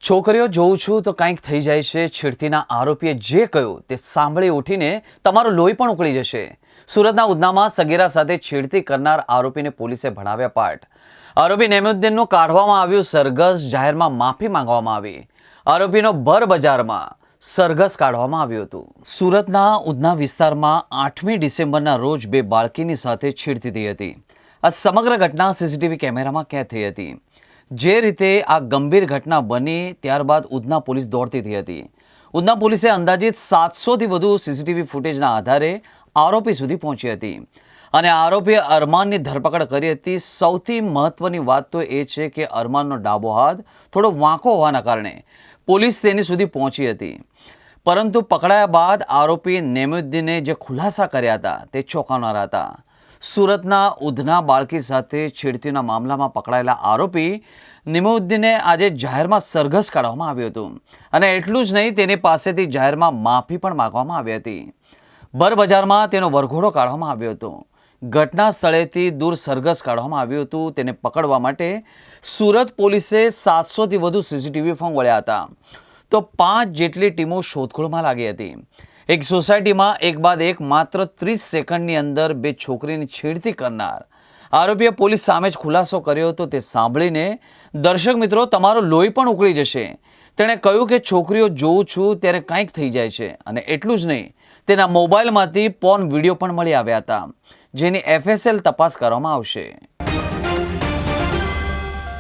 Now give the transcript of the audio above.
છોકરીઓ જોઉં છું તો કંઈક થઈ જાય છે. છેડતીના આરોપીએ જે કહ્યું તે સાંભળી ઉઠીને તમારું લોહી પણ ઉકળી જશે. સુરતના ઉધનામાં સગીરા સાથે છેડતી કરનાર આરોપીને પોલીસે ભણાવ્યા પાઠ. આરોપી નેમુદ્દીનનું કાઢવામાં આવ્યું સરઘસ, જાહેરમાં માફી માંગવામાં આવી. આરોપીનો ભર બજારમાં સરઘસ કાઢવામાં આવ્યું હતું. સુરતના ઉધના વિસ્તારમાં 8મી ડિસેમ્બરના રોજ બે બાળકીની સાથે છેડતી થઈ હતી. આ સમગ્ર ઘટના સીસીટીવી કેમેરામાં કેદ થઈ હતી. જે રીતે આ ગંભીર ઘટના બની ત્યારબાદ ઉધના પોલીસ દોડતી થઈ હતી. ઉધના પોલીસે અંદાજિત 700થી વધુ સીસીટીવી ફૂટેજના આધારે આરોપી સુધી પહોંચી હતી અને આરોપીએ અરમાનની ધરપકડ કરી હતી. સૌથી મહત્વની વાત તો એ છે કે અરમાનનો ડાબો હાથ થોડો વાંકો હોવાના કારણે પોલીસ તેની સુધી પહોંચી હતી. પરંતુ પકડાયા બાદ આરોપી નેમુદ્દીને જે ખુલાસા કર્યા હતા તે ચોંકાવનારા હતા. સુરતના ઉધના બાળકી સાથે છેડતીના મામલામાં પકડાયેલા આરોપી નેમુદ્દીને આજે જાહેરમાં સરઘસ કાઢવામાં આવ્યું હતું અને એટલું જ નહીં, તેની પાસેથી જાહેરમાં માફી પણ માંગવામાં આવી હતી. ભર બજારમાં તેનો વરઘોડો કાઢવામાં આવ્યો હતો. ઘટના સ્થળેથી દૂર સરઘસ કાઢવામાં આવ્યું હતું. તેને પકડવા માટે સુરત પોલીસે 700થી વધુ સીસીટીવી ફોન વળ્યા હતા તો 5 જેટલી ટીમો શોધખોળમાં લાગી હતી. એક સોસાયટીમાં એક બાદ એક માત્ર 30 સેકન્ડની અંદર બે છોકરીની છેડતી કરનાર આરોપીએ પોલીસ સામે જ ખુલાસો કર્યો હતો. તે સાંભળીને દર્શક મિત્રો તમારું લોહી પણ ઉકળી જશે. તેણે કહ્યું કે છોકરીઓ જોઉં છું ત્યારે કંઈક થઈ જાય છે અને એટલું જ નહીં, તેના મોબાઈલમાંથી પોર્ન વિડીયો પણ મળી આવ્યા હતા જેની FSL તપાસ કરવામાં આવશે.